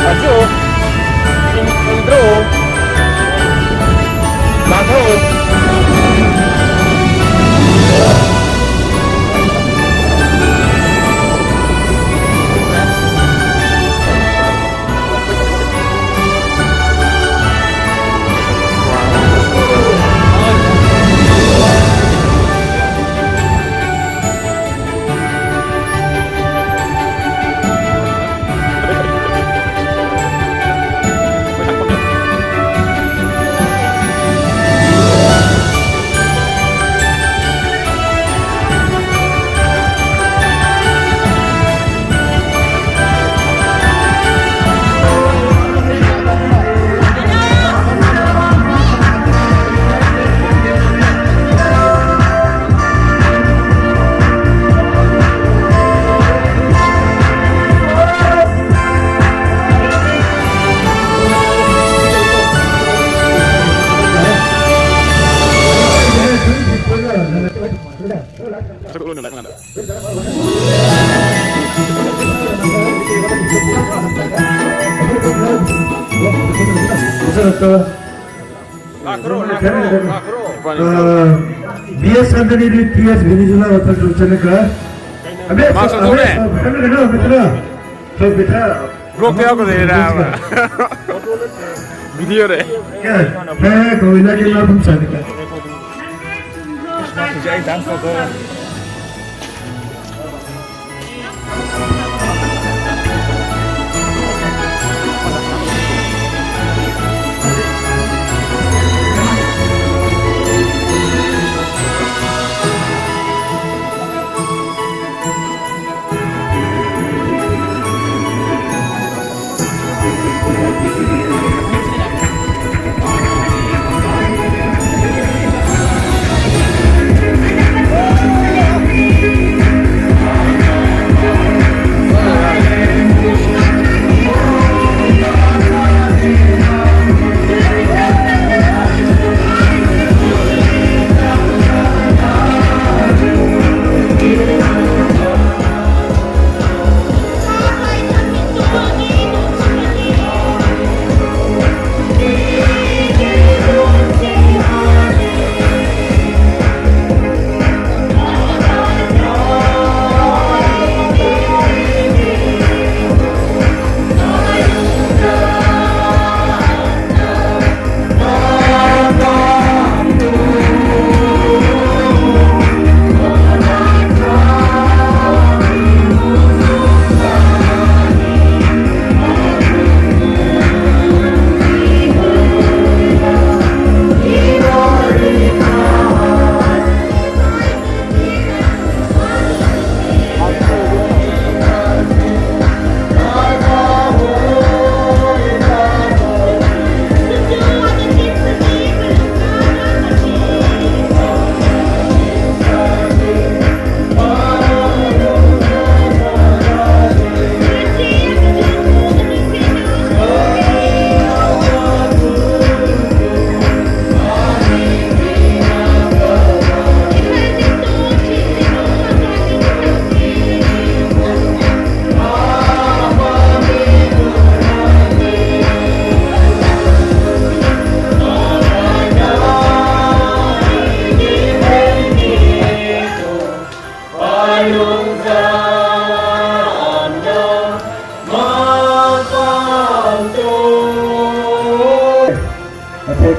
Maju. Indro. Maju. BS Anthony di TS Venezuela hotel tulisannya ke. Masuk dulu nih. So kita. Vlog aku deh dah. Video deh. Ya, saya kau ini lagi album sana kan. Jadi dance foto.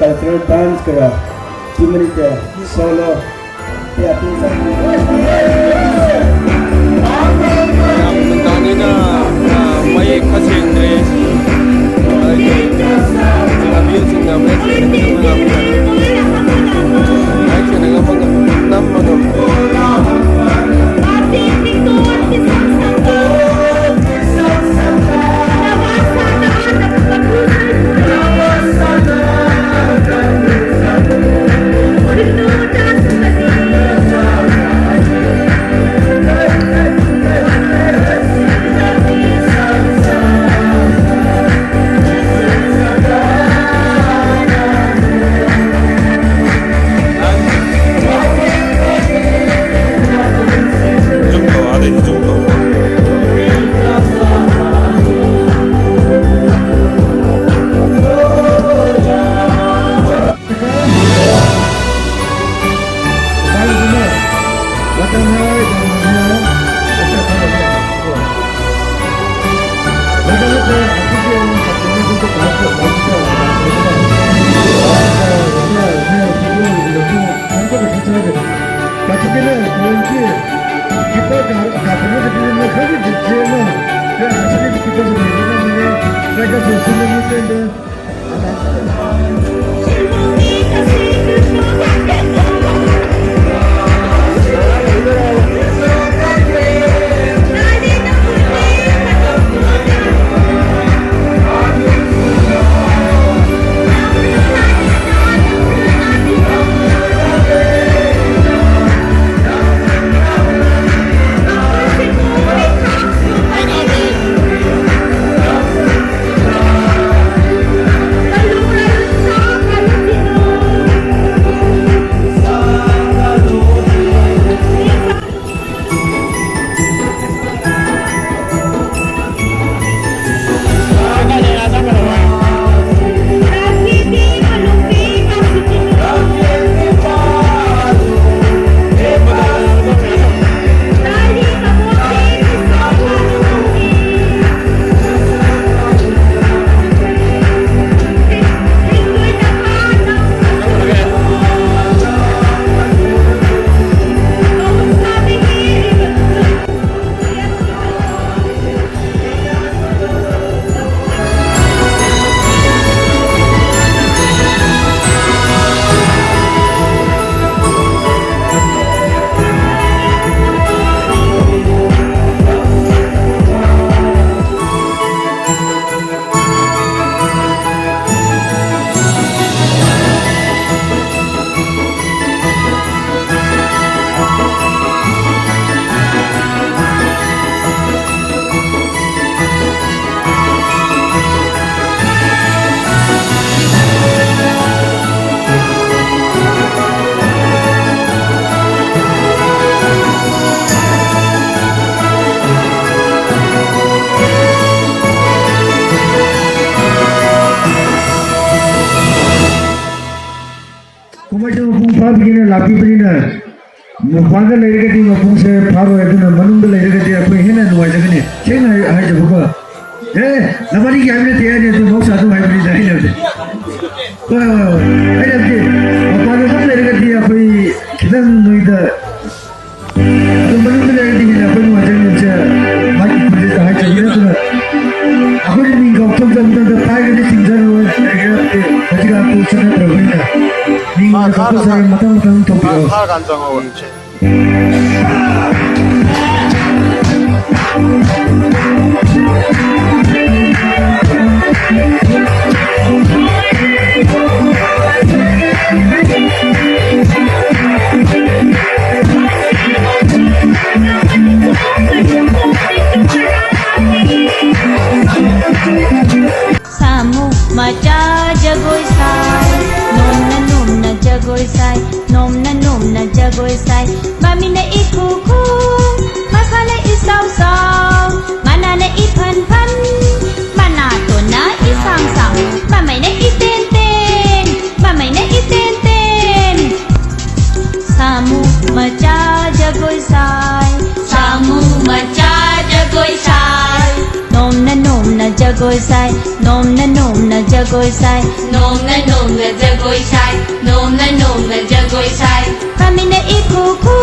cultural dance kaya 2 minute solo ya tentangnya baik kasih begini lapi begini, mufanga lagi kati mufung se faru itu na manung lagi kati apa hina nuai jaga ni, cina hai jaga apa? Namanya kaya ni tiada ni tu mau satu hai beri dah ni. Hai jadi, mufanga kan lagi kati apa kita nuai dah. Tu manung lagi kati ni apa nuai jaga ni cia, mati beri dah hai jaga ni tu. Aku ni minggu tu tu tahu ni tinggal nuai jaga ni, macam aku cina terbang dah. saya matang-matang topik. Samu maca jagoi sai, nom na jagoi sai, nom na jagoi sai. Mami na ikuku, masala isaw saw, mana na ipan pan, mana to na isang sang, mamay na itenten, mamay na itenten. Samu maca jagoi sai, samu maca jagoi sai. Nom na jagoi sai, nom na jagoi sai, nom na jagoi sai, nom na jagoi sai. Mami na ikuku,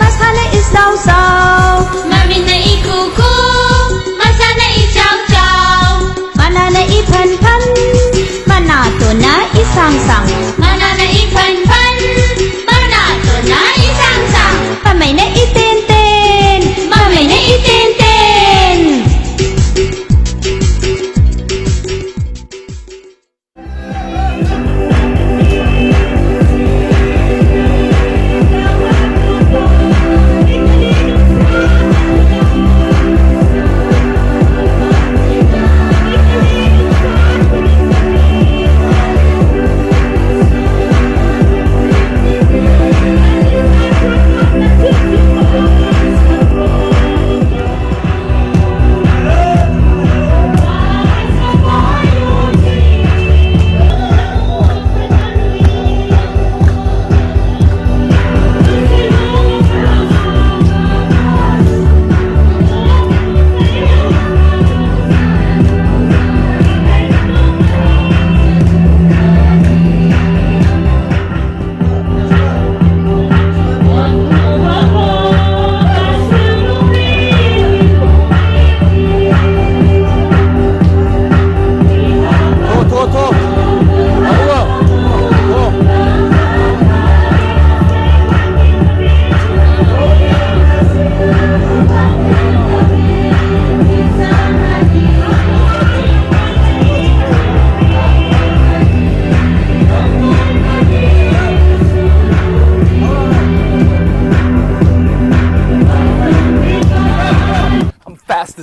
masala isaw saw, mami na ikuku, masala isaw saw. Mana na ipan pan, mana to na isang sang, mana na ipan pan, mana to na isang sang. Mamay na itenten, mamay na itenten.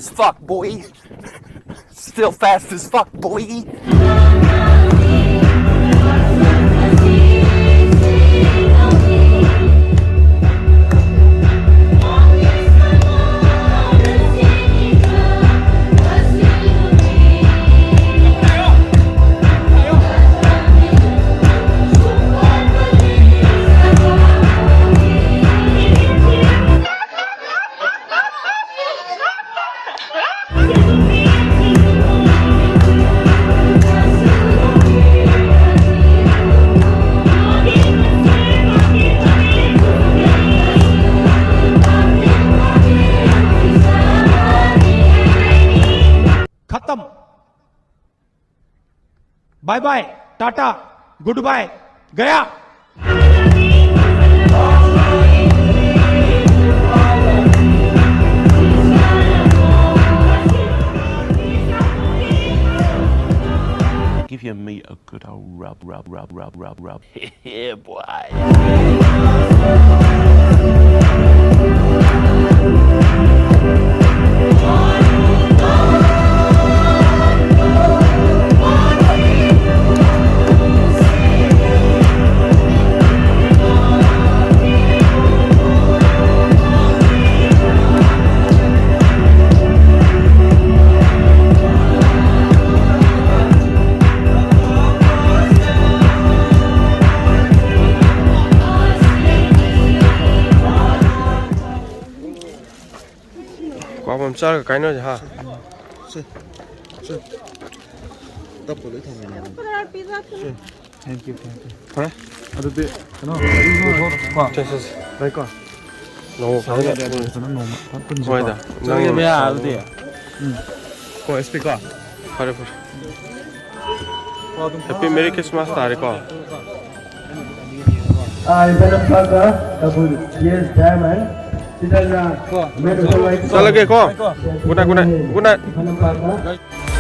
as fuck, boy. Still fast as fuck, boy. खत्म bye bye tata goodbye गया Give your meat a good old rub. Yeah, boy. Quả bom sao cái nó hả? 그래? 어디 너 이거 봐. 됐어. 그러니까 너무 강하다. 저는 너무 바쁜 거기다. 저기 뭐야 어디 거 SP가. 가려 보자. 해피 메리 크리스마스 다 알까? 이번엔 파가 더블 yes diamond tidak nak. 살라게 거. 구나. Ibanan paga.